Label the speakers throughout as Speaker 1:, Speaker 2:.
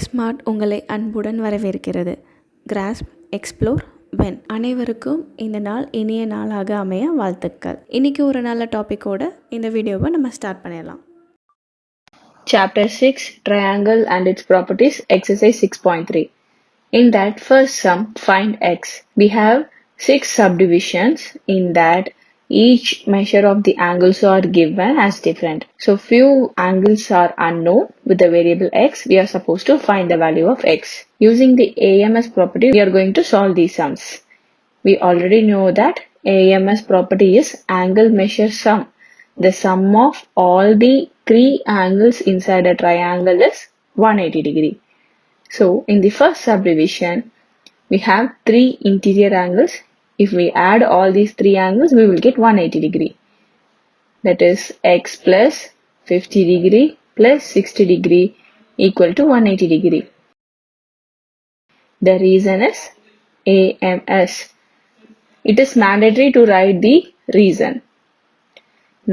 Speaker 1: Smart உங்களை அன்புடன் வரவேற்கிறது. Grass, explore, when. அனைவருக்கும் இந்த நாள் இனிய நாளாக அமைய வாழ்த்துக்கள். இன்னைக்கு ஒரு நல்ல டாப்பிக்கோட இந்த வீடியோவை நம்ம ஸ்டார்ட் பண்ணிடலாம்.
Speaker 2: Chapter 6 Triangle and its Properties, Exercise 6.3. In that first sum, find x. We have 6 subdivisions in that each measure of the angles are given as different. So few angles are unknown with the variable x. We are supposed to find the value of x. Using the Ams property, we are going to solve these sums. We already know that Ams property is angle measure sum. The sum of all the 3 angles inside a triangle is 180 degree. So in the first subdivision, we have 3 interior angles. If we add all these 3 angles, we will get 180 degree. That is x plus 50 degree plus 60 degree equal to 180 degree. The reason is AMS. It is mandatory to write the reason.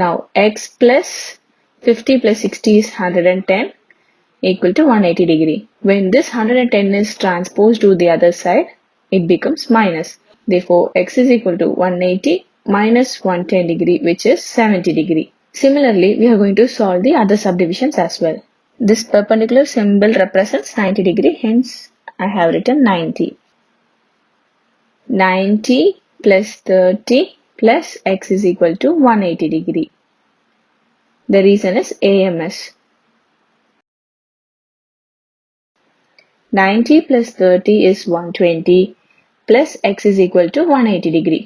Speaker 2: Now x plus 50 plus 60 is 110 equal to 180 degree. When this 110 is transposed to the other side, it becomes minus. Therefore, x is equal to 180 minus 110 degree, which is 70 degree. Similarly, we are going to solve the other subdivisions as well. This perpendicular symbol represents 90 degree, hence I have written 90. 90 plus 30 plus x is equal to 180 degree. The reason is AMS. 90 plus 30 is 120 plus x is equal to 180 degree.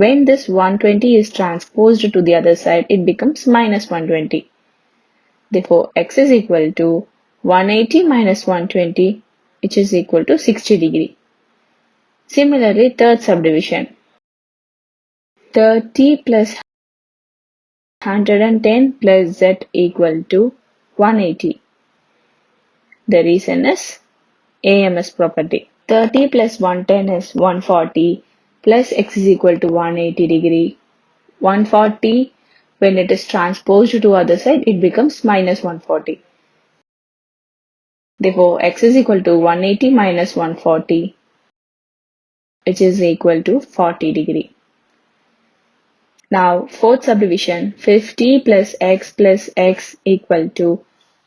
Speaker 2: When this 120 is transposed to the other side, it becomes minus 120. Therefore, x is equal to 180 minus 120, which is equal to 60 degree. Similarly, third subdivision. 30 plus 110 plus z equal to 180. The reason is AMS property. 30 plus 110 is 140 plus x is equal to 180 degree. 140, when it is transposed to other side, it becomes minus 140. Therefore, x is equal to 180 minus 140, which is equal to 40 degree. Now, fourth subdivision, 50 plus x equal to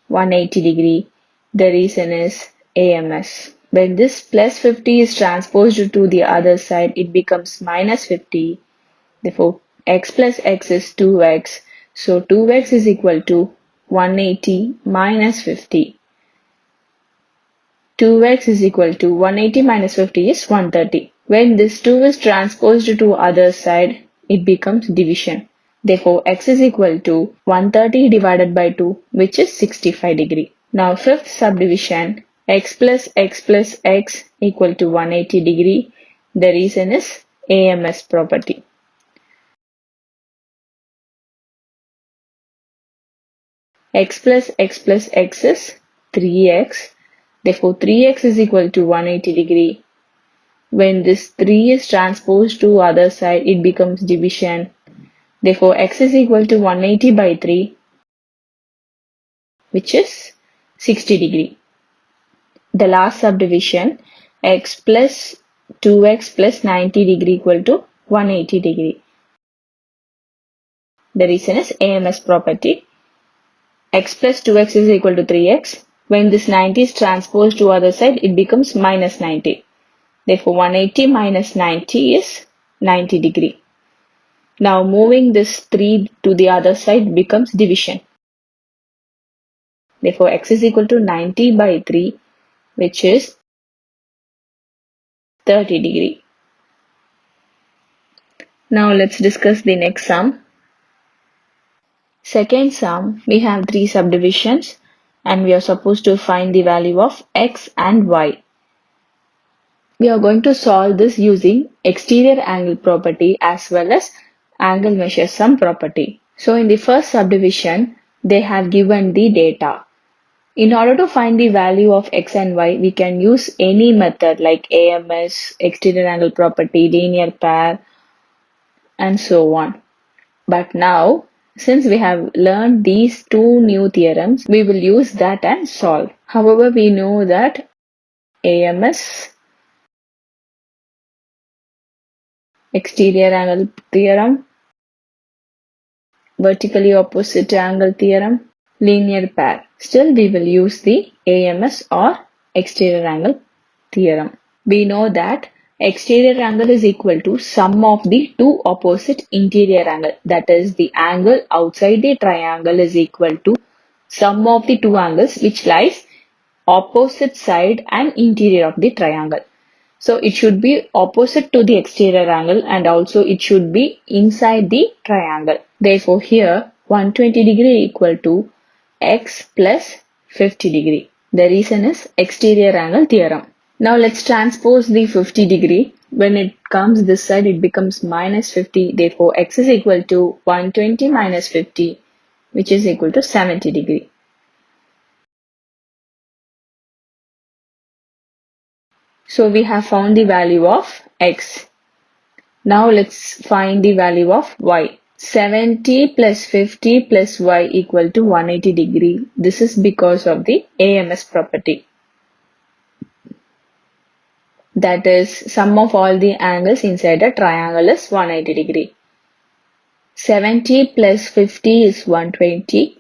Speaker 2: 180 degree. The reason is AMS. When this plus 50 is transposed to the other side, it becomes minus 50. Therefore, x plus x is 2x. So, 2x is equal to 180 minus 50. 2x is equal to 180 minus 50 is 130. When this 2 is transposed to other side, it becomes division. Therefore, x is equal to 130 divided by 2, which is 65 degree. Now, fifth subdivision, x plus x equal to 180 degree. The reason is AMS property. X plus x is 3x. Therefore, 3x is equal to 180 degree. When this 3 is transposed to other side, it becomes division. Therefore, x is equal to 180 by 3, which is 60 degree. The last subdivision, x plus 2x plus 90 degree equal to 180 degree. The reason is AMS property. X plus 2x is equal to 3x. When this 90 is transposed to other side, it becomes minus 90. Therefore, 180 minus 90 is 90 degree. Now, moving this 3 to the other side becomes division. Therefore, x is equal to 90 by 3, which is 30 degree. Now, let's discuss the next sum. Second sum, we have 3 subdivisions and we are supposed to find the value of x and y. We are going to solve this using exterior angle property as well as angle measure sum property. So in the first subdivision, they have given the data. In order to find the value of x and y, we can use any method like AMS, exterior angle property, linear pair, and so on. But now, Since we have learned these two new theorems, we will use that and solve. However, we know that AMS, exterior angle theorem, vertically opposite angle theorem, linear pair. Still, we will use the AMS or exterior angle theorem. We know that exterior angle is equal to sum of the two opposite interior angle. That is, the angle outside the triangle is equal to sum of the two angles which lies opposite side and interior of the triangle. So it should be opposite to the exterior angle and also it should be inside the triangle. Therefore here 120 degree equal to x plus 50 degree. The reason is exterior angle theorem. Now let's transpose the 50 degree. When it comes this side it becomes minus 50. Therefore x is equal to 120 minus 50 which is equal to 70 degree. So we have found the value of x. Now let's find the value of y. 70 plus 50 plus y equal to 180 degree. This is because of the AMS property. That is, sum of all the angles inside a triangle is 180 degree. 70 plus 50 is 120.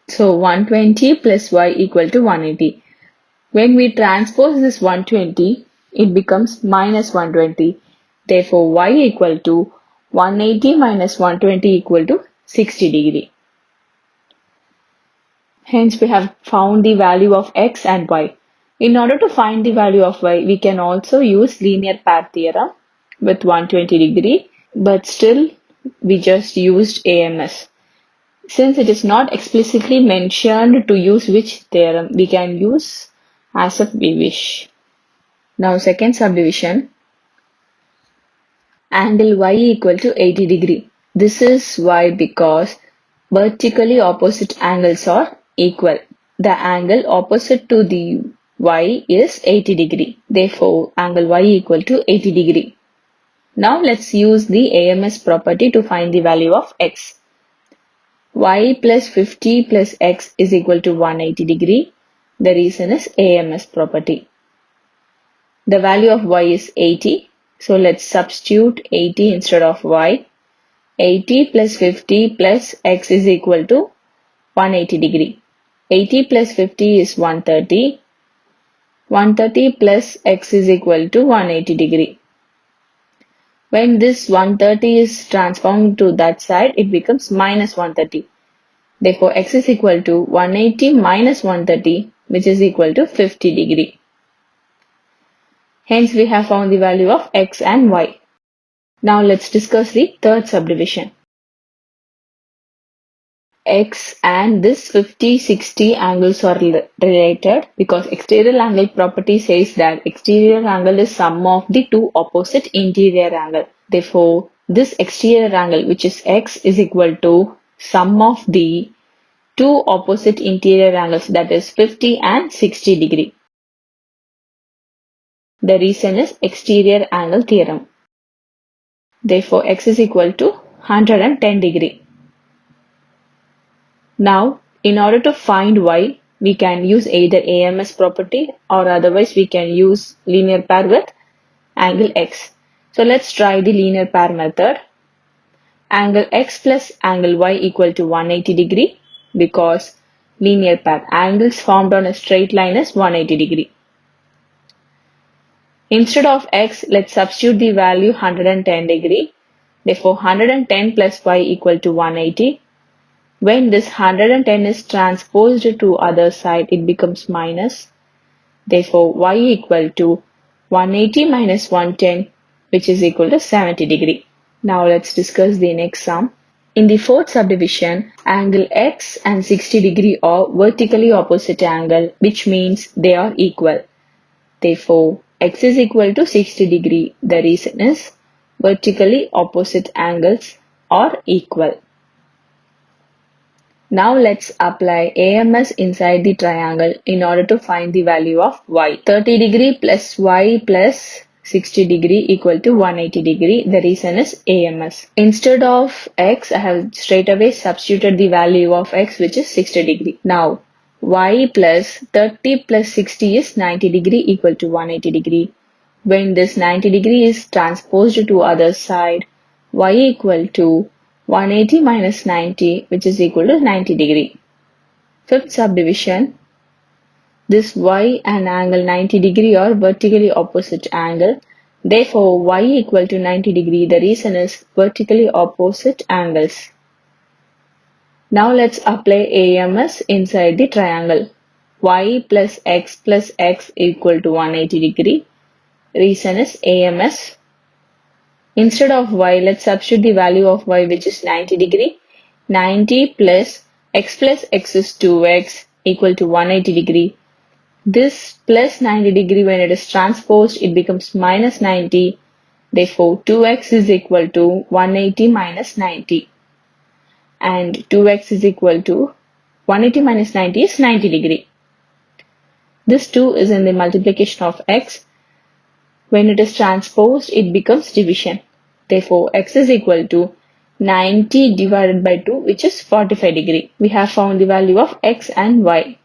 Speaker 2: So 120 plus y equal to 180. When we transpose this 120, it becomes minus 120. Therefore, y equal to 180 minus 120 equal to 60 degree. Hence, we have found the value of x and y. In order to find the value of y, we can also use linear pair theorem with 120 degree, but still we just used AMS. Since it is not explicitly mentioned to use which theorem, we can use as if we wish. Now second subdivision, angle y equal to 80 degree. This is why because vertically opposite angles are equal. The angle opposite to the y is 80 degree. Therefore, angle y equal to 80 degree. Now let's use the AMS property to find the value of x. Y plus 50 plus x is equal to 180 degree. The reason is AMS property. The value of y is 80. So let's substitute 80 instead of y. 80 plus 50 plus x is equal to 180 degree. 80 plus 50 is 130. 130 plus x is equal to 180 degree. When this 130 is transformed to that side, it becomes minus 130. Therefore, x is equal to 180 minus 130, which is equal to 50 degree. Hence, we have found the value of x and y. Now, let's discuss the third subdivision. X and this 50-60 angles are related because exterior angle property says that exterior angle is sum of the two opposite interior angle. Therefore, this exterior angle, which is x, is equal to sum of the two opposite interior angles, that is 50 and 60 degree. The reason is exterior angle theorem. Therefore, x is equal to 110 degree. Now, in order to find y, we can use either AMS property or otherwise we can use linear pair with angle x. So let's try the linear pair method. Angle x plus angle y equal to 180 degree because linear pair angles formed on a straight line is 180 degree. Instead of x, let's substitute the value 110 degree. Therefore, 110 plus y equal to 180. When this 110 is transposed to other side, it becomes minus. Therefore, y equal to 180 minus 110, which is equal to 70 degree. Now let's discuss the next sum. In the fourth subdivision, angle x and 60 degree are vertically opposite angle, which means they are equal. Therefore, x is equal to 60 degree. The reason is vertically opposite angles are equal. Now let's apply AMS inside the triangle in order to find the value of y. 30 degree plus y plus 60 degree equal to 180 degree. The reason is AMS. Instead of x, I have straight away substituted the value of x, which is 60 degree. Now, y plus 30 plus 60 is 90 degree equal to 180 degree. When this 90 degree is transposed to other side, y equal to 180 minus 90, which is equal to 90 degree. Fifth subdivision, this y and angle 90 degree are vertically opposite angle. Therefore, y equal to 90 degree. The reason is vertically opposite angles. Now let's apply AMS inside the triangle. Y plus x equal to 180 degree. Reason is AMS. Instead of y, let's substitute the value of y, which is 90 degree. 90 plus x is 2x equal to 180 degree. This plus 90 degree, when it is transposed, it becomes minus 90. Therefore, 2x is equal to 180 minus 90. And 2x is equal to 180 minus 90 is 90 degree. This 2 is in the multiplication of x. When it is transposed, it becomes division. Therefore, x is equal to 90 divided by 2, which is 45 degree. We have found the value of x and y.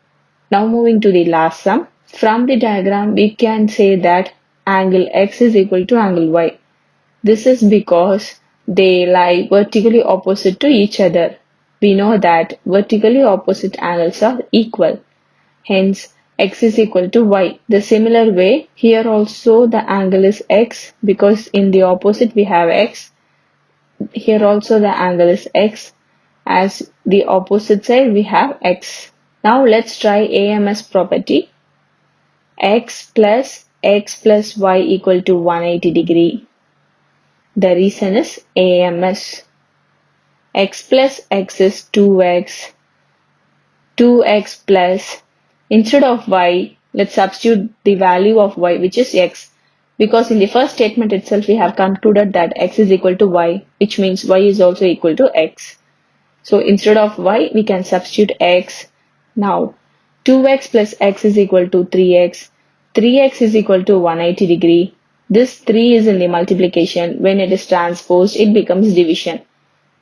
Speaker 2: Now moving to the last sum. From the diagram, we can say that angle x is equal to angle y. This is because they lie vertically opposite to each other. We know that vertically opposite angles are equal. Hence, x is equal to y. The similar way, here also the angle is x because in the opposite we have x. Here also the angle is x. As the opposite side we have x. Now let's try AMS property. X plus y equal to 180 degree. The reason is AMS. X plus x is 2x. 2x plus, instead of y, let's substitute the value of y, which is x. Because in the first statement itself we have concluded that x is equal to y, which means y is also equal to x. So instead of y, we can substitute x. Now, 2x plus x is equal to 3x. 3x is equal to 180 degree. This 3 is in the multiplication. When it is transposed, it becomes division.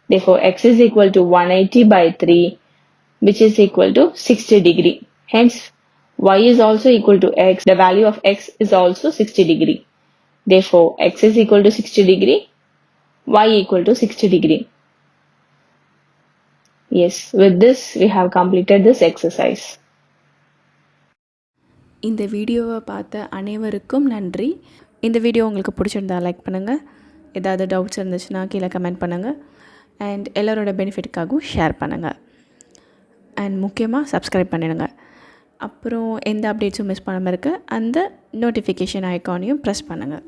Speaker 2: Therefore, x is equal to 180 by 3, which is equal to 60 degree. Hence, y is also equal to x. The value of x is also 60 degree. Therefore, x is equal to 60 degree, y equal to 60 degree. Yes, with this we have completed this exercise.
Speaker 1: இந்த வீடியோவை பார்த்த அனைவருக்கும் நன்றி. இந்த video உங்களுக்கு பிடிச்சிருந்தா like பண்ணுங்கள். ஏதாவது டவுட்ஸ் இருந்துச்சுன்னா கீழே கமெண்ட் பண்ணுங்கள். அண்ட் எல்லோரோட பெனிஃபிட்டுக்காகவும் ஷேர் பண்ணுங்கள். அண்ட் முக்கியமாக சப்ஸ்கிரைப் பண்ணிடுங்க. அப்புறம் எந்த அப்டேட்ஸும் மிஸ் பண்ணாமல் இருக்க அந்த நோட்டிஃபிகேஷன் ஐக்கானையும் ப்ரெஸ் பண்ணுங்கள்.